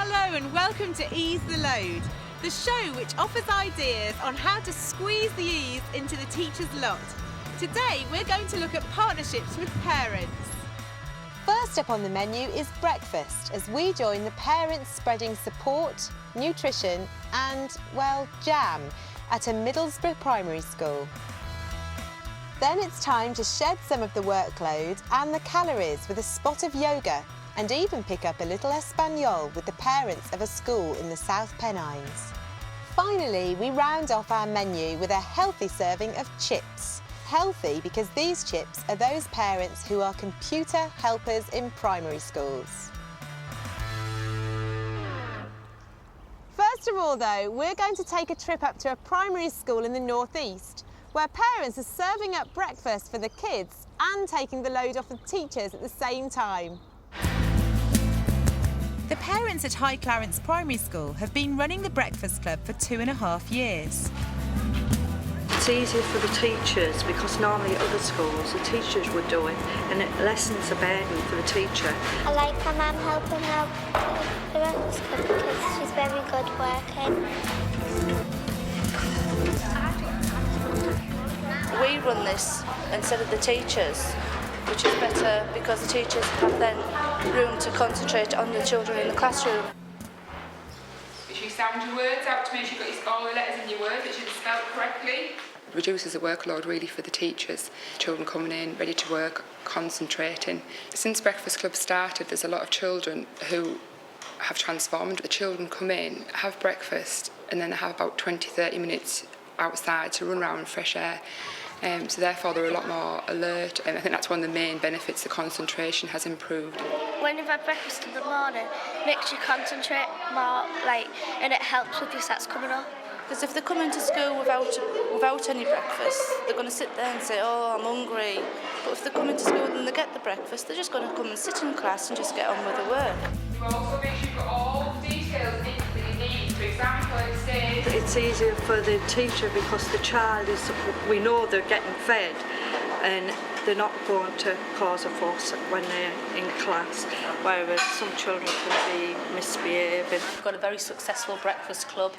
Hello and welcome to Ease the Load, the show which offers ideas on how to squeeze the ease into the teacher's lot. Today we're going to look at partnerships with parents. First up on the menu is breakfast, as we join the parents spreading support, nutrition and, well, jam at a Middlesbrough primary school. Then it's time to shed some of the workload and the calories with a spot of yoga, and even pick up a little Espanol with the parents of a school in the South Pennines. Finally, we round off our menu with a healthy serving of chips. Healthy because these chips are those parents who are computer helpers in primary schools. First of all though, we're going to take a trip up to a primary school in the northeast, where parents are serving up breakfast for the kids and taking the load off the teachers at the same time. The parents at High Clarence Primary School have been running the Breakfast Club for 2.5 years. It's easier for the teachers because normally at other schools the teachers would do it and it lessens the burden for the teacher. I like my mum helping out the Breakfast Club because she's very good working. We run this instead of the teachers, which is better because the teachers have then room to concentrate on the children in the classroom. Make sure you sound your words out to make sure you've got all the letters in your words that should be spelled correctly. It reduces the workload really for the teachers. Children coming in, ready to work, concentrating. Since Breakfast Club started, there's a lot of children who have transformed. The children come in, have breakfast, and then they have about 20-30 minutes outside to run around in fresh air. So therefore they're a lot more alert, and I think that's one of the main benefits. The concentration has improved. When you've had breakfast in the morning, it makes you concentrate more, and it helps with your stats coming up. Because if they come into school without any breakfast, they're going to sit there and say, oh, I'm hungry. But if they come into school and they get the breakfast, they're just going to come and sit in class and just get on with the work. You also make sure you've got all the details in that you need. For example, it says... It's easier for the teacher because the child is, we know they're getting fed and they're not going to cause a fuss when they're in class, whereas some children can be misbehaving. We've got a very successful breakfast club,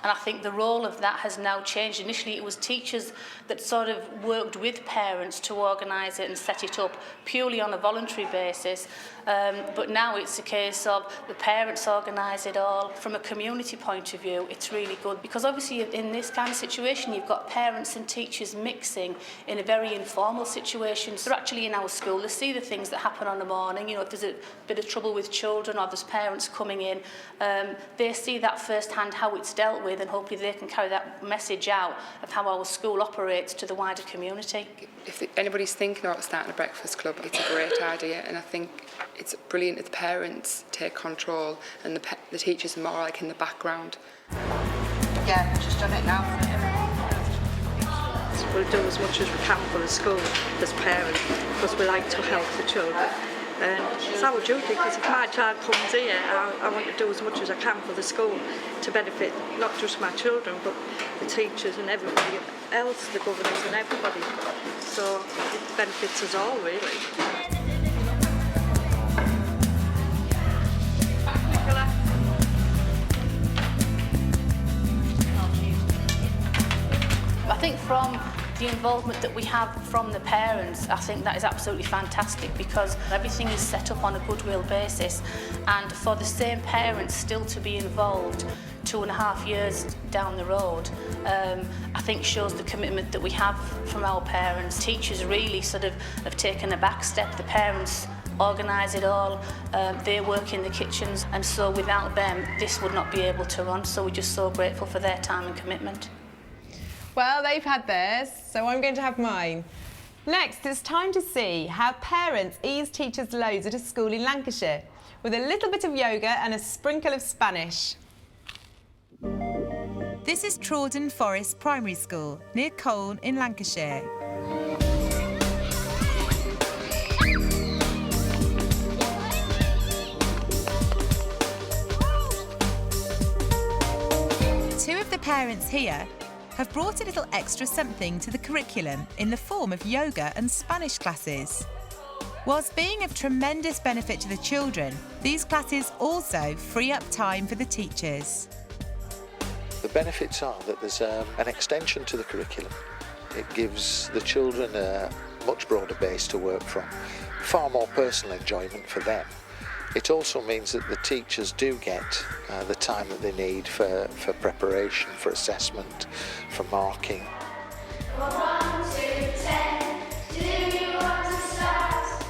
and I think the role of that has now changed. Initially it was teachers that sort of worked with parents to organise it and set it up purely on a voluntary basis, but now it's a case of the parents organise it all. From a community point of view, it's really good because obviously in this kind of situation you've got parents and teachers mixing in a very informal situation. So they're actually in our school, they see the things that happen on the morning. You know, if there's a bit of trouble with children or there's parents coming in, they see that firsthand how it's dealt with, and hopefully they can carry that message out of how our school operates to the wider community. If anybody's thinking about starting a breakfast club, it's a great idea, and I think it's brilliant if the parents take control and the teachers are more like in the background. Yeah, I've just done it now. We'll do as much as we can for the school as parents because we like to help the children. And it's our duty, because if my child comes here, I want to do as much as I can for the school to benefit not just my children but the teachers and everybody else, the governors and everybody. So it benefits us all really. I think from the involvement that we have from the parents, I think that is absolutely fantastic because everything is set up on a goodwill basis, and for the same parents still to be involved 2.5 years down the road, I think shows the commitment that we have from our parents. Teachers really sort of have taken a back step. The parents organise it all, they work in the kitchens, and so without them this would not be able to run, so we're just so grateful for their time and commitment. Well, they've had theirs, so I'm going to have mine. Next, it's time to see how parents ease teachers' loads at a school in Lancashire, with a little bit of yoga and a sprinkle of Spanish. This is Trawden Forest Primary School, near Colne in Lancashire. Two of the parents here have brought a little extra something to the curriculum in the form of yoga and Spanish classes. Whilst being of tremendous benefit to the children, these classes also free up time for the teachers. The benefits are that there's an extension to the curriculum. It gives the children a much broader base to work from, far more personal enjoyment for them. It also means that the teachers do get the time that they need for preparation, for assessment, for marking. 1 to 10, do you want to start?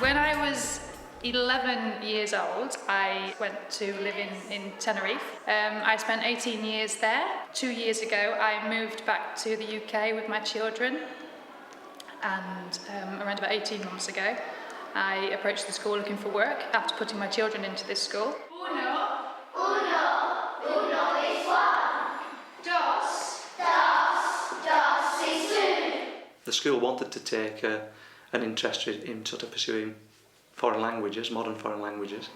When I was 11 years old, I went to live in Tenerife. I spent 18 years there. 2 years ago, I moved back to the UK with my children, and around about 18 months ago, I approached the school looking for work after putting my children into this school. Uno is one. Dos is two. The school wanted to take an interest in sort of pursuing foreign languages, modern foreign languages,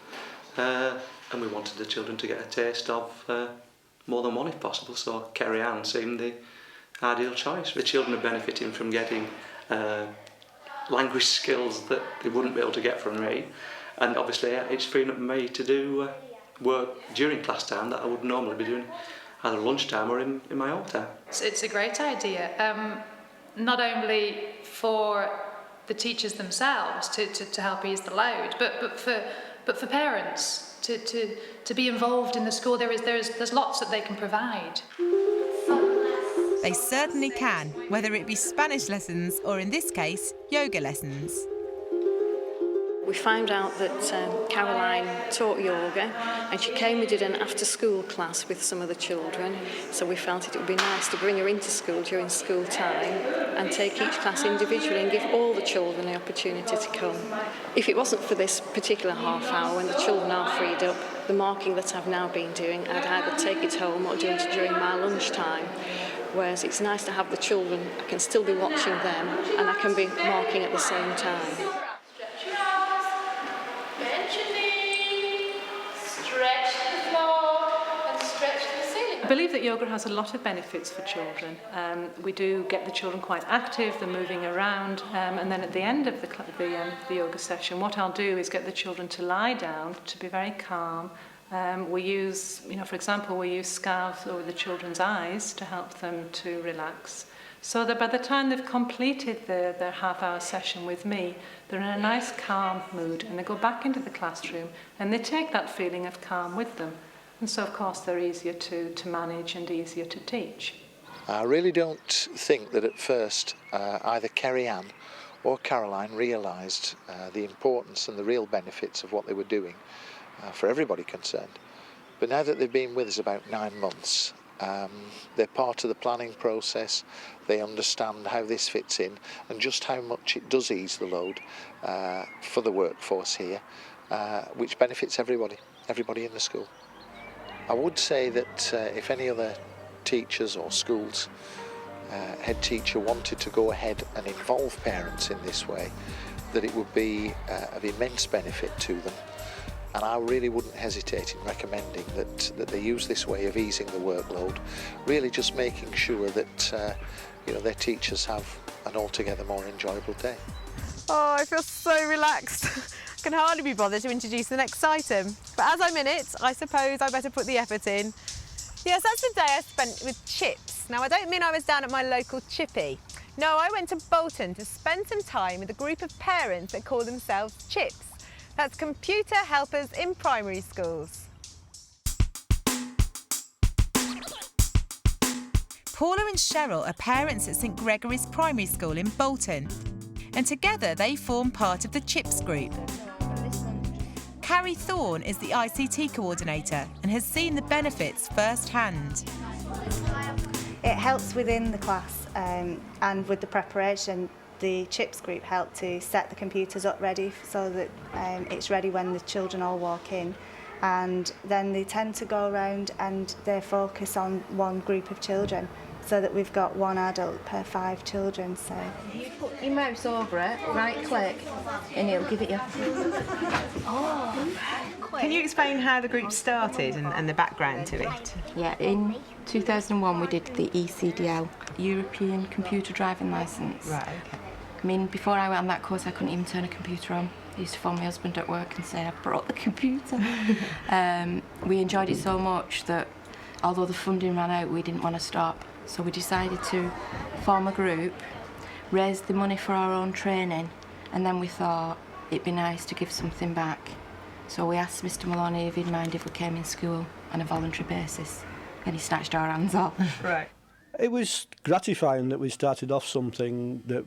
and we wanted the children to get a taste of more than one if possible, so Kerry Ann seemed the ideal choice. The children are benefiting from getting language skills that they wouldn't be able to get from me, and obviously it's freeing up me to do work during class time that I would normally be doing either lunchtime or in my own time. It's a great idea, not only for the teachers themselves to help ease the load, but for parents to be involved in the school. There's lots that they can provide. They certainly can, whether it be Spanish lessons or, in this case, yoga lessons. We found out that Caroline taught yoga, and she came and did an after-school class with some of the children, so we felt it would be nice to bring her into school during school time and take each class individually and give all the children the opportunity to come. If it wasn't for this particular half hour when the children are freed up, the marking that I've now been doing, I'd either take it home or do it during my lunchtime. Whereas it's nice to have the children, I can still be watching them and I can be marking at the same time. I believe that yoga has a lot of benefits for children. We do get the children quite active, they're moving around, and then at the end of the yoga session, what I'll do is get the children to lie down, to be very calm. We use, for example, we use scarves over the children's eyes to help them to relax, so that by the time they've completed their half-hour session with me, they're in a nice calm mood, and they go back into the classroom and they take that feeling of calm with them. And so, of course, they're easier to manage and easier to teach. I really don't think that at first either Kerry Ann or Caroline realised the importance and the real benefits of what they were doing for everybody concerned. But now that they've been with us about 9 months, they're part of the planning process, they understand how this fits in and just how much it does ease the load for the workforce here, which benefits everybody in the school. I would say that if any other teachers or schools head teacher wanted to go ahead and involve parents in this way, that it would be of immense benefit to them. And I really wouldn't hesitate in recommending that they use this way of easing the workload, really just making sure that their teachers have an altogether more enjoyable day. Oh, I feel so relaxed. I can hardly be bothered to introduce the next item. But as I'm in it, I suppose I better put the effort in. Yes, that's the day I spent with chips. Now, I don't mean I was down at my local chippy. No, I went to Bolton to spend some time with a group of parents that call themselves CHIPS. That's Computer Helpers in Primary Schools. Paula and Cheryl are parents at St Gregory's Primary School in Bolton, and together they form part of the CHIPS group. Carrie Thorne is the ICT coordinator and has seen the benefits firsthand. It helps within the class and with the preparation. The CHIPS group help to set the computers up ready so that it's ready when the children all walk in, and then they tend to go around and they focus on one group of children so that we've got one adult per 5 children. So you put your mouse over it, right click, and it'll give it you. Can you explain how the group started and the background to it? Yeah, in 2001 we did the ECDL, European Computer Driving Licence. Right, okay. I mean, before I went on that course, I couldn't even turn a computer on. I used to phone my husband at work and say I brought the computer. We enjoyed it so much that although the funding ran out, we didn't want to stop. So we decided to form a group, raise the money for our own training, and then we thought it'd be nice to give something back. So we asked Mr Maloney if he'd mind if we came in school on a voluntary basis, and he snatched our hands off. Right. It was gratifying that we started off something that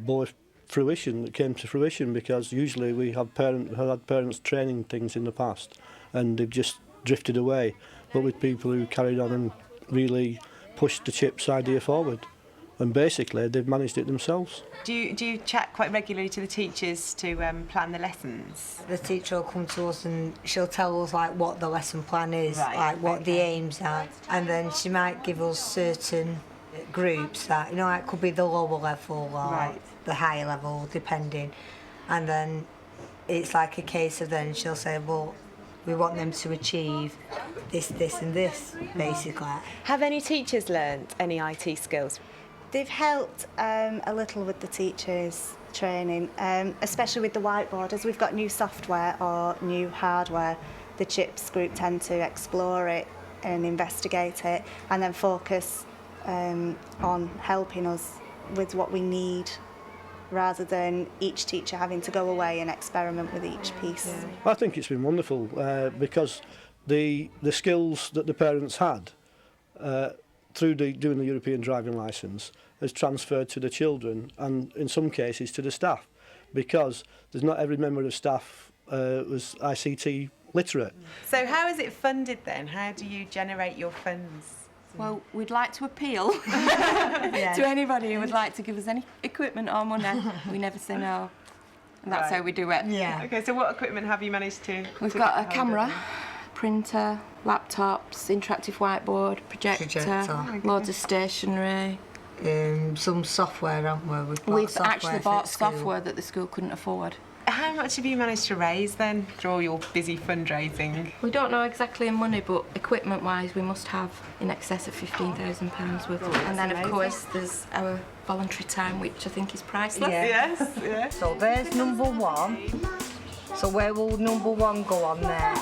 bore fruition, that came to fruition, because usually we have had parents training things in the past and they've just drifted away. But with people who carried on and really pushed the CHIPS idea forward, and basically they've managed it themselves. Do you chat quite regularly to the teachers to plan the lessons? The teacher will come to us and she'll tell us like what the lesson plan is, like what the aims are, and then she might give us certain groups that, you know, it could be the lower level or the higher level, depending, and then it's like a case of then she'll say, well, we want them to achieve this, this and this, basically. Have any teachers learnt any IT skills? They've helped a little with the teachers' training, especially with the whiteboard. As we've got new software or new hardware, the CHIPS group tend to explore it and investigate it and then focus on helping us with what we need, rather than each teacher having to go away and experiment with each piece. I think it's been wonderful because the skills that the parents had through doing the European driving licence has transferred to the children and in some cases to the staff, because there's not every member of staff was ICT literate. So how is it funded then? How do you generate your funds? Well, we'd like to appeal to anybody who would like to give us any equipment or money. We never say no. And that's how we do it. Yeah. Okay, so what equipment have you managed to... We've got a camera, printer, laptops, interactive whiteboard, projector, loads of stationery. Some software, haven't we? We've actually bought software that the school couldn't afford. How much have you managed to raise then through all your busy fundraising? We don't know exactly in money, but equipment-wise we must have in excess of £15,000 worth. And then of course there's our voluntary time, which I think is priceless. Yeah. Yes. So there's number one. So where will number one go on there?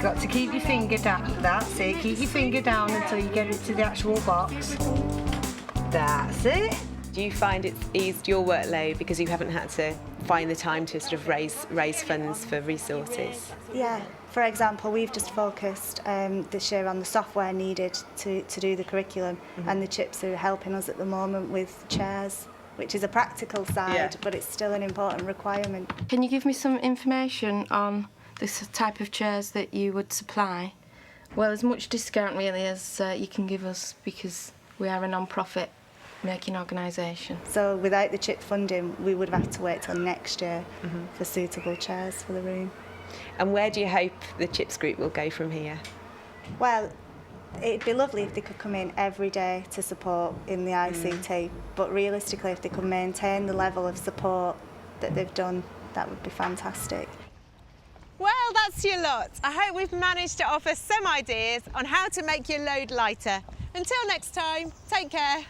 Got to keep your finger down. That's it. Keep your finger down until you get it to the actual box. That's it. Do you find it's eased your workload because you haven't had to find the time to sort of raise funds for resources? Yeah. For example, we've just focused this year on the software needed to do the curriculum, and the CHIPS are helping us at the moment with chairs, which is a practical side, but it's still an important requirement. Can you give me some information on this type of chairs that you would supply? Well, as much discount really as you can give us, because we are a non-profit making organisation. So without the CHIP funding, we would have had to wait till next year for suitable chairs for the room. And where do you hope the CHIPS group will go from here? Well, it'd be lovely if they could come in every day to support in the ICT, but realistically, if they could maintain the level of support that they've done, that would be fantastic. Well, that's your lot. I hope we've managed to offer some ideas on how to make your load lighter. Until next time, take care.